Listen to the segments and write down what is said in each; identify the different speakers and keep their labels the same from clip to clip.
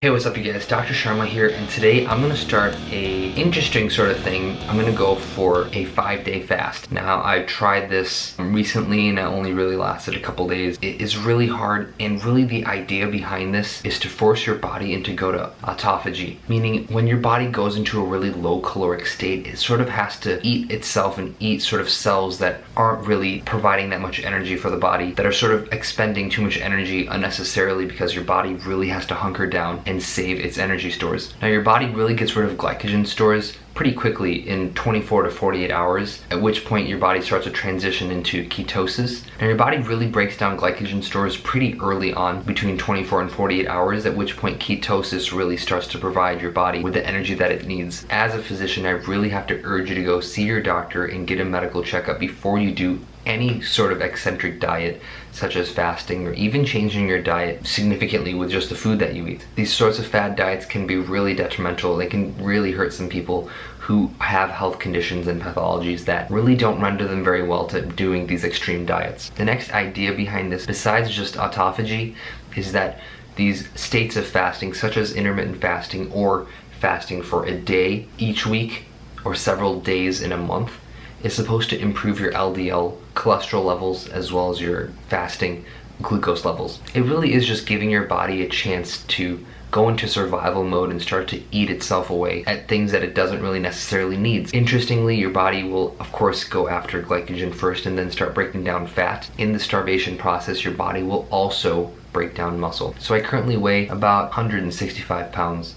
Speaker 1: Hey, what's up you guys? Dr. Sharma here, and today I'm going to start a interesting sort of thing. I'm going to go for a 5-day fast. Now, I tried this recently and it only really lasted a couple days. It is really hard, and really the idea behind this is to force your body into go to autophagy, meaning when your body goes into a really low caloric state, it sort of has to eat itself and eat sort of cells that aren't really providing that much energy for the body, that are sort of expending too much energy unnecessarily because your body really has to hunker down and save its energy stores. Now, your body really gets rid of glycogen stores pretty quickly in 24 to 48 hours, at which point your body starts to transition into ketosis. Now, your body really breaks down glycogen stores pretty early on, between 24 and 48 hours, at which point ketosis really starts to provide your body with the energy that it needs. As a physician, I really have to urge you to go see your doctor and get a medical checkup before you do any sort of eccentric diet, such as fasting or even changing your diet significantly with just the food that you eat. These sorts of fad diets can be really detrimental. They can really hurt some people who have health conditions and pathologies that really don't render them very well to doing these extreme diets. The next idea behind this, besides just autophagy, is that these states of fasting, such as intermittent fasting or fasting for a day each week or several days in a month, is supposed to improve your LDL cholesterol levels as well as your fasting glucose levels. It really is just giving your body a chance to go into survival mode and start to eat itself away at things that it doesn't really necessarily need. Interestingly, your body will of course go after glycogen first and then start breaking down fat. In the starvation process, your body will also break down muscle. So I currently weigh about 165 pounds.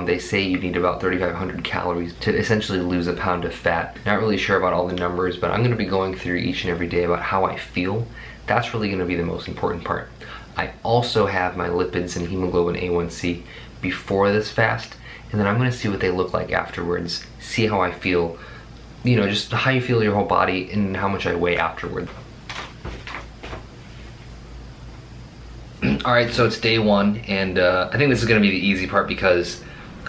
Speaker 1: They say you need about 3,500 calories to essentially lose a pound of fat. Not really sure about all the numbers, but I'm going to be going through each and every day about how I feel. That's really going to be the most important part. I also have my lipids and hemoglobin A1C before this fast, and then I'm going to see what they look like afterwards, see how I feel, you know, just how you feel your whole body and how much I weigh afterward. Alright, so it's day one, and I think this is going to be the easy part because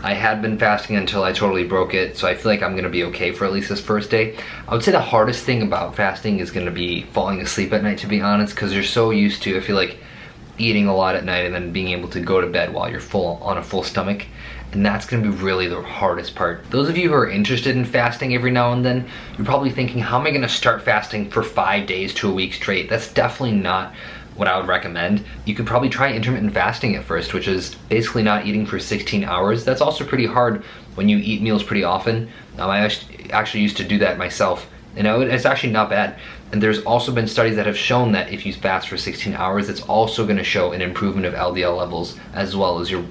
Speaker 1: I had been fasting until I totally broke it, so I feel like I'm going to be okay for at least this first day. I would say the hardest thing about fasting is going to be falling asleep at night, to be honest, because you're so used to, I feel like, eating a lot at night and then being able to go to bed while you're on a full stomach, and that's going to be really the hardest part. Those of you who are interested in fasting every now and then, you're probably thinking, how am I going to start fasting for 5 days to a week straight? That's definitely not what I would recommend. You could probably try intermittent fasting at first, which is basically not eating for 16 hours. That's also pretty hard when you eat meals pretty often. I actually used to do that myself, and it's actually not bad. And there's also been studies that have shown that if you fast for 16 hours, it's also going to show an improvement of LDL levels as well as your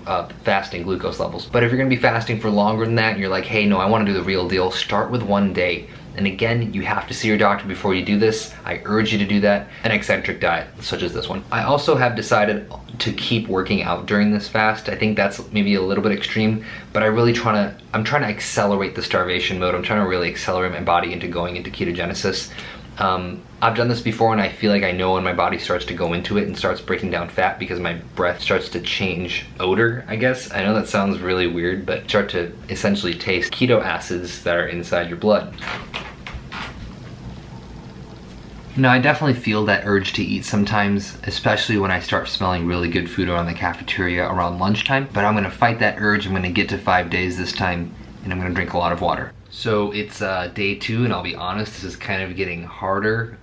Speaker 1: fasting glucose levels. But if you're going to be fasting for longer than that and you're like, hey, no, I want to do the real deal, start with 1 day. And again, you have to see your doctor before you do this. I urge you to do that. An eccentric diet, such as this one. I also have decided to keep working out during this fast. I think that's maybe a little bit extreme, but I'm trying to accelerate the starvation mode. I'm trying to really accelerate my body into going into ketogenesis. I've done this before, and I feel like I know when my body starts to go into it and starts breaking down fat because my breath starts to change odor, I guess. I know that sounds really weird, but start to essentially taste keto acids that are inside your blood. Now, I definitely feel that urge to eat sometimes, especially when I start smelling really good food around the cafeteria around lunchtime, but I'm going to fight that urge. I'm going to get to 5 days this time, and I'm going to drink a lot of water. So it's day 2, and I'll be honest, this is kind of getting harder.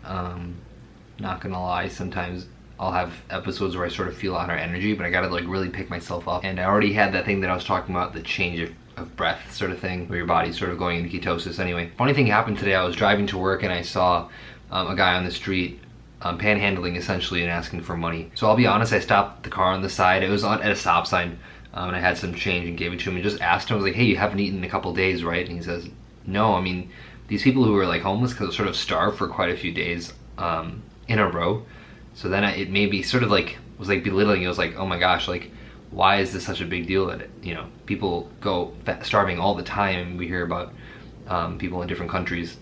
Speaker 1: Not gonna lie, sometimes I'll have episodes where I sort of feel out of energy, but I gotta like really pick myself up. And I already had that thing that I was talking about, the change of breath sort of thing, where your body's sort of going into ketosis. Anyway, funny thing happened today. I was driving to work and I saw a guy on the street panhandling essentially and asking for money. So I'll be honest, I stopped the car on the side. It was at a stop sign. And I had some change and gave it to him and just asked him, I was like, hey, you haven't eaten in a couple days, right? And he says, no. I mean, these people who are like homeless because sort of starved for quite a few days in a row. So then it maybe sort of like was like belittling. It was like, oh my gosh, like, why is this such a big deal that, you know, people go starving all the time? We hear about people in different countries,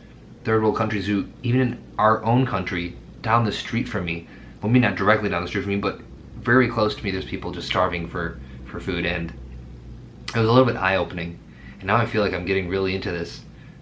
Speaker 1: third world countries, who even in our own country, down the street from me, well, maybe not directly down the street from me, but very close to me, there's people just starving for food, and it was a little bit eye-opening. And now I feel like I'm getting really into this.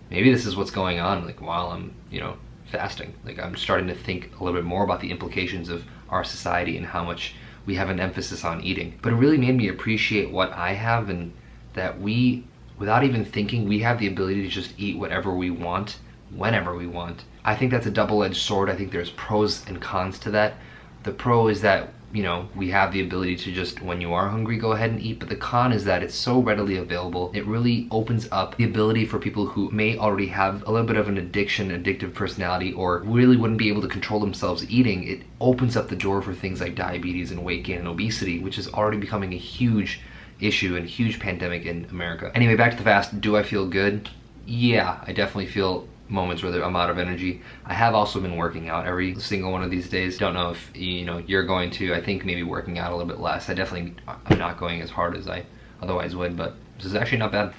Speaker 1: Maybe this is what's going on, like, while I'm, you know, fasting. Like, I'm starting to think a little bit more about the implications of our society and how much we have an emphasis on eating. But it really made me appreciate what I have, and that we, without even thinking, we have the ability to just eat whatever we want, whenever we want. I think that's a double-edged sword. I think there's pros and cons to that. The pro is that, you know, we have the ability to just, when you are hungry, go ahead and eat. But the con is that it's so readily available. It really opens up the ability for people who may already have a little bit of an addictive personality, or really wouldn't be able to control themselves eating. It opens up the door for things like diabetes and weight gain and obesity, which is already becoming a huge issue and huge pandemic in America. Anyway, back to the fast. Do I feel good? Yeah, I definitely feel moments where I'm out of energy. I have also been working out every single one of these days. Don't know if you're going to. I think maybe working out a little bit less. I'm not going as hard as I otherwise would, but this is actually not bad.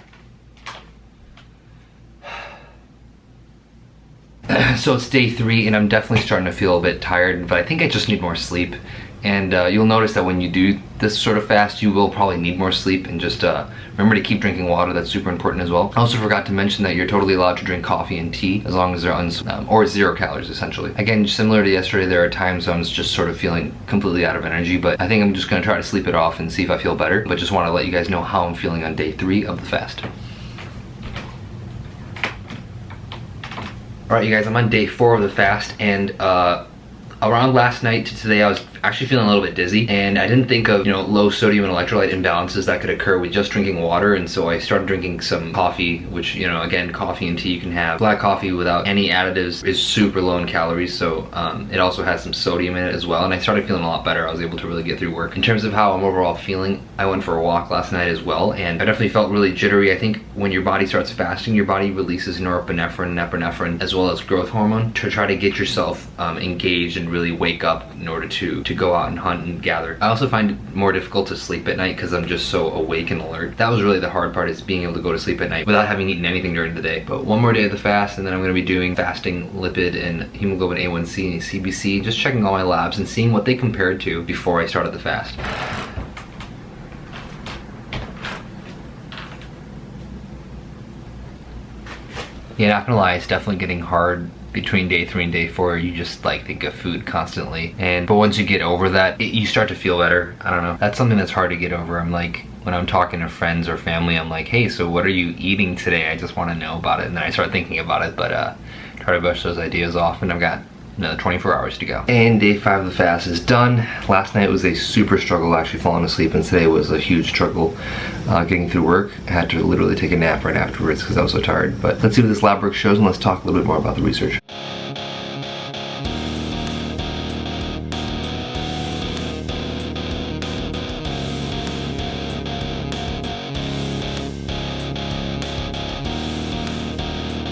Speaker 1: So it's day 3 and I'm definitely starting to feel a bit tired, but I think I just need more sleep. And you'll notice that when you do this sort of fast, you will probably need more sleep, and just remember to keep drinking water. That's super important as well. I also forgot to mention that you're totally allowed to drink coffee and tea as long as they're or 0 calories essentially. Again, similar to yesterday, there are times I'm just sort of feeling completely out of energy, but I think I'm just gonna try to sleep it off and see if I feel better. But just wanna let you guys know how I'm feeling on day 3 of the fast. All right, you guys, I'm on day 4 of the fast, and around last night to today, I was actually feeling a little bit dizzy, and I didn't think of, low sodium and electrolyte imbalances that could occur with just drinking water, and so I started drinking some coffee, which, again, coffee and tea you can have. Black coffee without any additives is super low in calories, so it also has some sodium in it as well, and I started feeling a lot better. I was able to really get through work. In terms of how I'm overall feeling, I went for a walk last night as well, and I definitely felt really jittery. I think when your body starts fasting, your body releases norepinephrine and epinephrine, as well as growth hormone, to try to get yourself engaged and really wake up in order to go out and hunt and gather. I also find it more difficult to sleep at night because I'm just so awake and alert. That was really the hard part, is being able to go to sleep at night without having eaten anything during the day. But one more day of the fast, and then I'm going to be doing fasting lipid and hemoglobin A1C and CBC, just checking all my labs and seeing what they compared to before I started the fast. Yeah, not gonna lie, it's definitely getting hard between day 3 and day 4. You just think of food constantly, but once you get over that, you start to feel better. I don't know, that's something that's hard to get over. I'm like, when I'm talking to friends or family, I'm like, hey, so what are you eating today? I just want to know about it, and then I start thinking about it, but try to brush those ideas off, and I've got another 24 hours to go. And day 5 of the fast is done. Last night was a super struggle actually falling asleep, and today was a huge struggle getting through work. I had to literally take a nap right afterwards because I was so tired. But let's see what this lab work shows, and let's talk a little bit more about the research.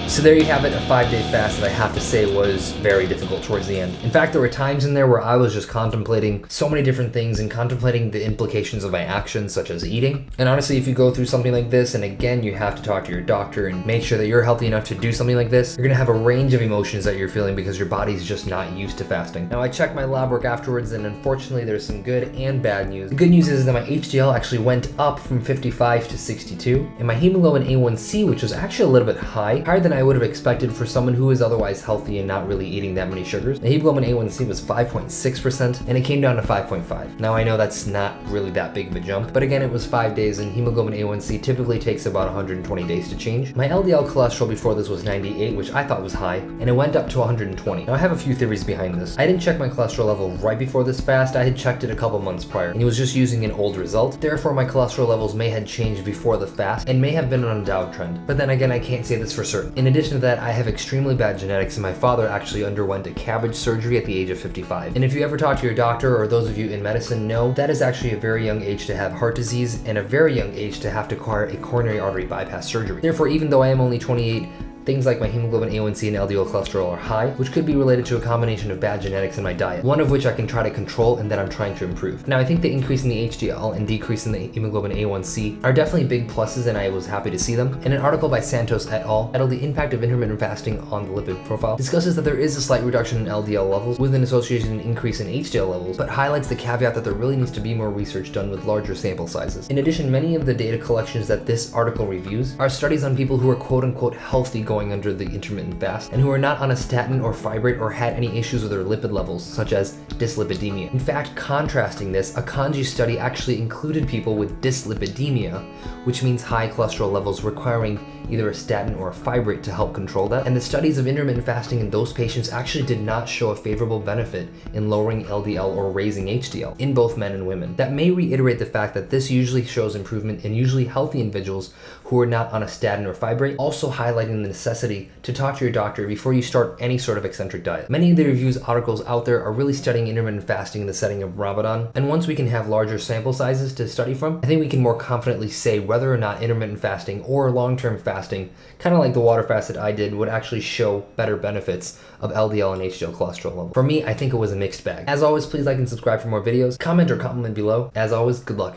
Speaker 1: So there you have it, a 5-day fast that I have to say was very difficult towards the end. In fact, there were times in there where I was just contemplating so many different things and contemplating the implications of my actions, such as eating. And honestly, if you go through something like this, and again, you have to talk to your doctor and make sure that you're healthy enough to do something like this, you're gonna have a range of emotions that you're feeling because your body's just not used to fasting. Now, I checked my lab work afterwards, and unfortunately, there's some good and bad news. The good news is that my HDL actually went up from 55 to 62, and my hemoglobin A1C, which was actually a little bit higher than I would have expected for someone who is otherwise healthy and not really eating that many sugars. The hemoglobin A1C was 5.6%, and it came down to 5.5. Now, I know that's not really that big of a jump, but again, it was 5 days, and hemoglobin A1C typically takes about 120 days to change. My LDL cholesterol before this was 98, which I thought was high, and it went up to 120. Now, I have a few theories behind this. I didn't check my cholesterol level right before this fast. I had checked it a couple months prior, and it was just using an old result. Therefore, my cholesterol levels may have changed before the fast and may have been on a downtrend. But then again, I can't say this for certain. In addition to that, I have extremely bad genetics, and my father actually underwent a cabbage surgery at the age of 55. And if you ever talk to your doctor, or those of you in medicine know, that is actually a very young age to have heart disease and a very young age to have to require a coronary artery bypass surgery. Therefore, even though I am only 28, things like my hemoglobin A1C and LDL cholesterol are high, which could be related to a combination of bad genetics in my diet, one of which I can try to control and that I'm trying to improve. Now, I think the increase in the HDL and decrease in the hemoglobin A1C are definitely big pluses, and I was happy to see them. And an article by Santos et al., titled "The Impact of Intermittent Fasting on the Lipid Profile," discusses that there is a slight reduction in LDL levels with an associated increase in HDL levels, but highlights the caveat that there really needs to be more research done with larger sample sizes. In addition, many of the data collections that this article reviews are studies on people who are quote-unquote healthy
Speaker 2: going under the intermittent fast and who were not on a statin or fibrate or had any issues with their lipid levels, such as dyslipidemia. In fact, contrasting this, a Kanji study actually included people with dyslipidemia, which means high cholesterol levels requiring either a statin or a fibrate to help control that. And the studies of intermittent fasting in those patients actually did not show a favorable benefit in lowering LDL or raising HDL in both men and women. That may reiterate the fact that this usually shows improvement in usually healthy individuals who are not on a statin or fibrate, also highlighting the necessity to talk to your doctor before you start any sort of eccentric diet. Many of the reviews articles out there are really studying intermittent fasting in the setting of Ramadan, and once we can have larger sample sizes to study from, I think we can more confidently say whether or not intermittent fasting or long-term fasting, kind of like the water fast that I did, would actually show better benefits of LDL and HDL cholesterol level. For me, I think it was a mixed bag. As always, please like and subscribe for more videos. Comment or compliment below. As always, good luck.